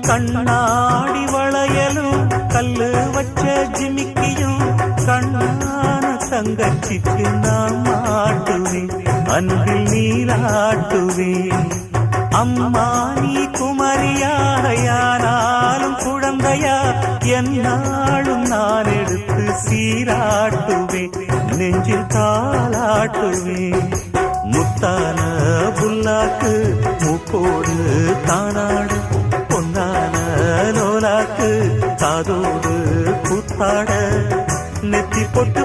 கண்ணாடி வளையலும் கல்லு வச்ச ஜிமிக்கியும் கண்ணான தங்கச்சிக்கு நான் மாட்டுவேன், அன்பில் நீராட்டுவேன். அம்மா நீ குமரியாயானாலும் குழந்தையா என்னாலும் நான் எடுத்து சீராட்டுவேன், நெஞ்சில் தாளாட்டுவேன். முத்தான புல்லாக்கு மூக்கோடு தானாடு, பொன்னான லோலாக்கு காதோடு கூத்தாட, நெத்தி பொட்டு